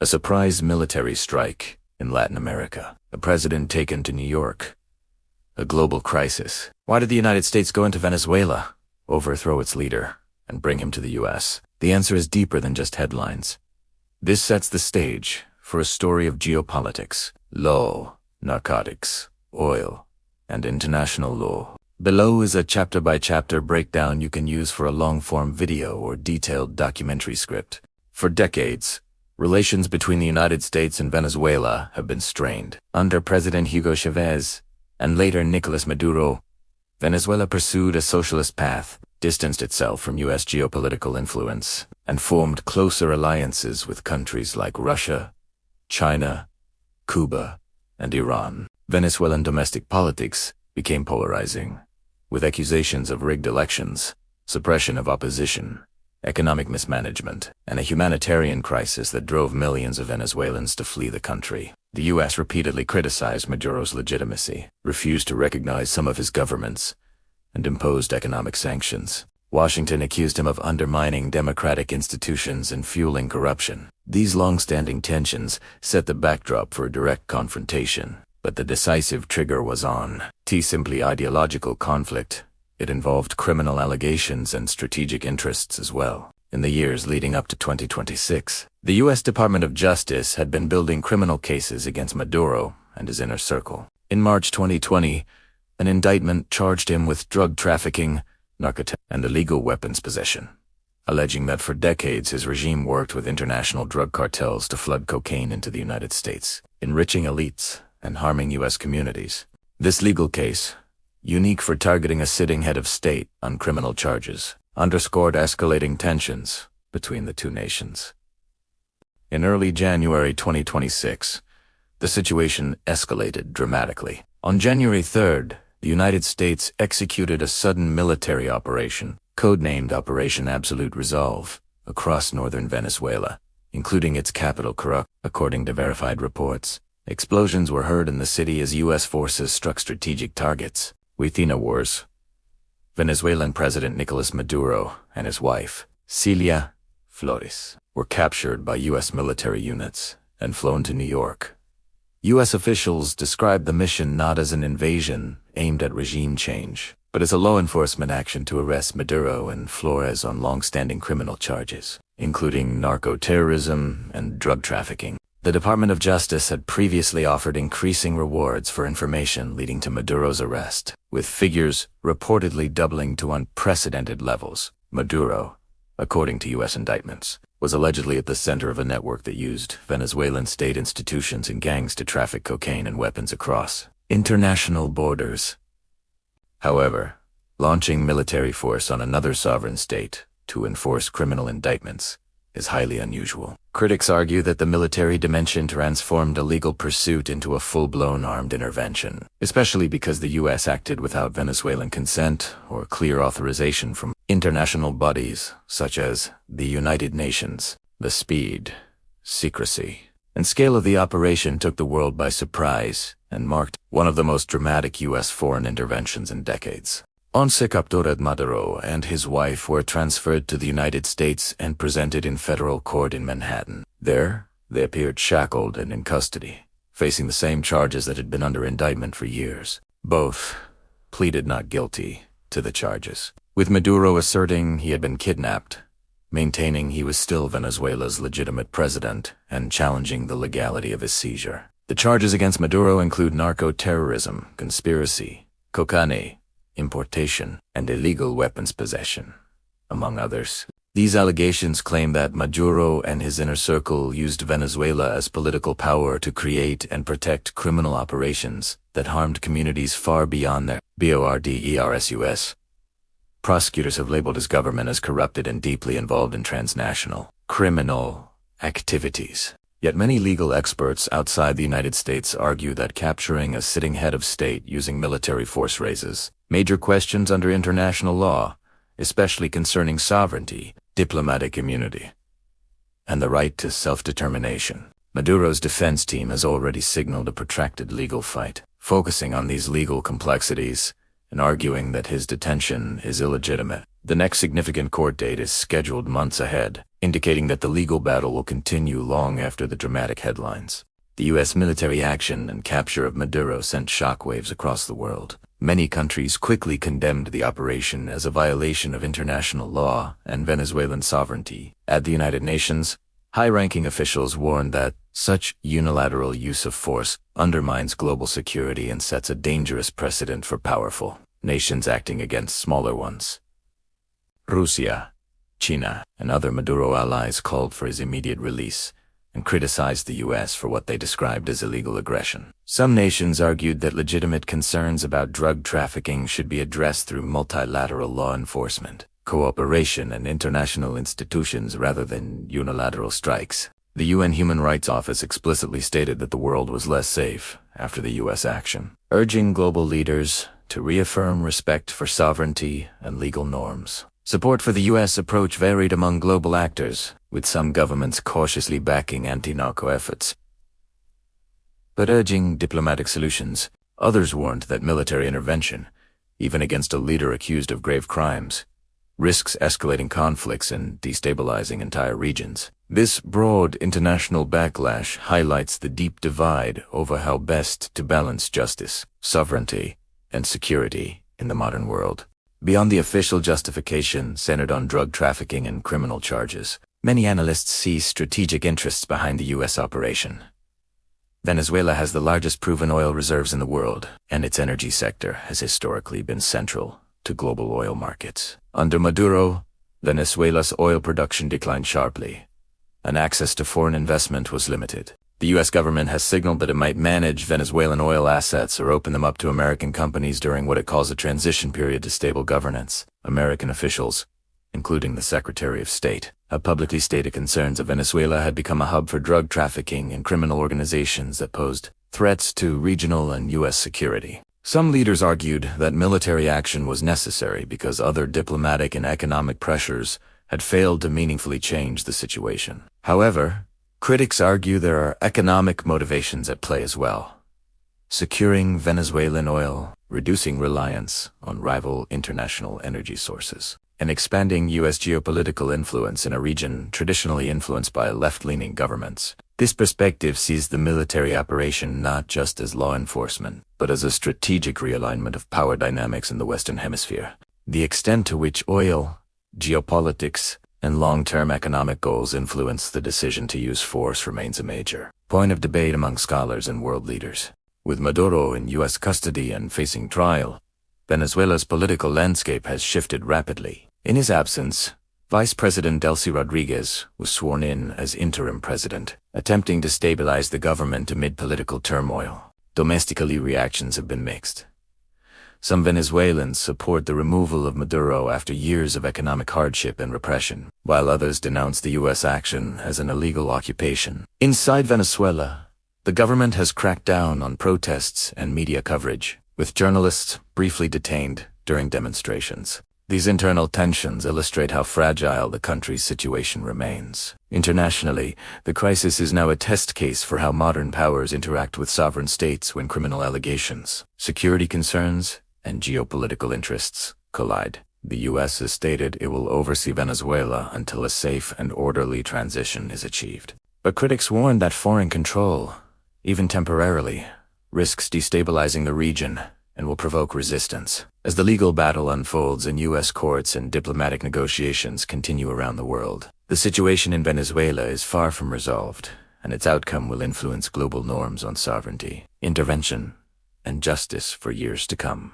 A surprise military strike in Latin America. A president taken to New York. A global crisis. Why did the United States go into Venezuela, overthrow its leader, and bring him to the U.S.? The answer is deeper than just headlines. This sets the stage for a story of geopolitics, law, narcotics, oil, and international law. Below is a chapter-by-chapter breakdown you can use for a long-form video or detailed documentary script. For decades, relations between the United States and Venezuela have been strained. Under President Hugo Chávez and later Nicolás Maduro, Venezuela pursued a socialist path, distanced itself from U.S. geopolitical influence, and formed closer alliances with countries like Russia, China, Cuba, and Iran. Venezuelan domestic politics became polarizing, with accusations of rigged elections, suppression of opposition, economic mismanagement, and a humanitarian crisis that drove millions of Venezuelans to flee the country. The U.S. repeatedly criticized Maduro's legitimacy, refused to recognize some of his governments, and imposed economic sanctions. Washington accused him of undermining democratic institutions and fueling corruption. These long-standing tensions set the backdrop for a direct confrontation, but the decisive trigger was on. Simply ideological conflict. It involved criminal allegations and strategic interests as well. In the years leading up to 2026, the U.S. Department of Justice had been building criminal cases against Maduro and his inner circle. In March 2020, an indictment charged him with drug trafficking, narcotics, and illegal weapons possession, alleging that for decades his regime worked with international drug cartels to flood cocaine into the United States, enriching elites and harming U.S. communities. This legal case, unique for targeting a sitting head of state on criminal charges, underscored escalating tensions between the two nations. In early January 2026, the situation escalated dramatically. On January 3rd, the United States executed a sudden military operation, codenamed Operation Absolute Resolve, across northern Venezuela, including its capital Caracas. According to verified reports, explosions were heard in the city as U.S. forces struck strategic targets. Within hours, Venezuelan President Nicolás Maduro and his wife, Celia Flores, were captured by U.S. military units and flown to New York. U.S. officials described the mission not as an invasion aimed at regime change, but as a law enforcement action to arrest Maduro and Flores on long-standing criminal charges, including narco-terrorism and drug trafficking. The Department of Justice had previously offered increasing rewards for information leading to Maduro's arrest, with figures reportedly doubling to unprecedented levels. Maduro, according to U.S. indictments, was allegedly at the center of a network that used Venezuelan state institutions and gangs to traffic cocaine and weapons across international borders. However, launching military force on another sovereign state to enforce criminal indictments is highly unusual. Critics argue that the military dimension transformed a legal pursuit into a full-blown armed intervention, especially because the U.S. acted without Venezuelan consent or clear authorization from international bodies such as the United Nations. The speed, secrecy, and scale of the operation took the world by surprise and marked one of the most dramatic U.S. foreign interventions in decades. Once captured, Maduro and his wife were transferred to the United States and presented in federal court in Manhattan. There, they appeared shackled and in custody, facing the same charges that had been under indictment for years. Both pleaded not guilty to the charges, with Maduro asserting he had been kidnapped, maintaining he was still Venezuela's legitimate president, and challenging the legality of his seizure. The charges against Maduro include narco-terrorism, conspiracy, cocaine, importation, and illegal weapons possession, among others. These allegations claim that Maduro and his inner circle used Venezuela as political power to create and protect criminal operations that harmed communities far beyond their borders. Prosecutors have labeled his government as corrupted and deeply involved in transnational criminal activities. Yet many legal experts outside the United States argue that capturing a sitting head of state using military force raises major questions under international law, especially concerning sovereignty, diplomatic immunity, and the right to self-determination. Maduro's defense team has already signaled a protracted legal fight, focusing on these legal complexities and arguing that his detention is illegitimate. The next significant court date is scheduled months ahead, indicating that the legal battle will continue long after the dramatic headlines. The U.S. military action and capture of Maduro sent shockwaves across the world. Many countries quickly condemned the operation as a violation of international law and Venezuelan sovereignty. At the United Nations, high-ranking officials warned that such unilateral use of force undermines global security and sets a dangerous precedent for powerful nations acting against smaller ones. Russia, China, and other Maduro allies called for his immediate release and criticized the U.S. for what they described as illegal aggression. Some nations argued that legitimate concerns about drug trafficking should be addressed through multilateral law enforcement, cooperation, and international institutions rather than unilateral strikes. The UN Human Rights Office explicitly stated that the world was less safe after the U.S. action, urging global leaders to reaffirm respect for sovereignty and legal norms. Support for the U.S. approach varied among global actors, with some governments cautiously backing anti-narco efforts, but urging diplomatic solutions. Others warned that military intervention, even against a leader accused of grave crimes, risks escalating conflicts and destabilizing entire regions. This broad international backlash highlights the deep divide over how best to balance justice, sovereignty, and security in the modern world. Beyond the official justification centered on drug trafficking and criminal charges, many analysts see strategic interests behind the U.S. operation. Venezuela has the largest proven oil reserves in the world, and its energy sector has historically been central to global oil markets. Under Maduro, Venezuela's oil production declined sharply, and access to foreign investment was limited. The U.S. government has signaled that it might manage Venezuelan oil assets or open them up to American companies during what it calls a transition period to stable governance. American officials, including the Secretary of State, have publicly stated concerns that Venezuela had become a hub for drug trafficking and criminal organizations that posed threats to regional and U.S. security. Some leaders argued that military action was necessary because other diplomatic and economic pressures had failed to meaningfully change the situation. However, critics argue there are economic motivations at play as well. Securing Venezuelan oil, reducing reliance on rival international energy sources, and expanding U.S. geopolitical influence in a region traditionally influenced by left-leaning governments. This perspective sees the military operation not just as law enforcement, but as a strategic realignment of power dynamics in the Western Hemisphere. The extent to which oil, geopolitics, and long-term economic goals influence the decision to use force remains a major point of debate among scholars and world leaders. With Maduro in U.S. custody and facing trial, Venezuela's political landscape has shifted rapidly. In his absence, Vice President Delcy Rodriguez was sworn in as interim president, attempting to stabilize the government amid political turmoil. Domestically, reactions have been mixed. Some Venezuelans support the removal of Maduro after years of economic hardship and repression, while others denounce the U.S. action as an illegal occupation. Inside Venezuela, the government has cracked down on protests and media coverage, with journalists briefly detained during demonstrations. These internal tensions illustrate how fragile the country's situation remains. Internationally, the crisis is now a test case for how modern powers interact with sovereign states when criminal allegations, security concerns, and geopolitical interests collide. The U.S. has stated it will oversee Venezuela until a safe and orderly transition is achieved. But critics warn that foreign control, even temporarily, risks destabilizing the region and will provoke resistance. As the legal battle unfolds in U.S. courts and diplomatic negotiations continue around the world, the situation in Venezuela is far from resolved, and its outcome will influence global norms on sovereignty, intervention, and justice for years to come.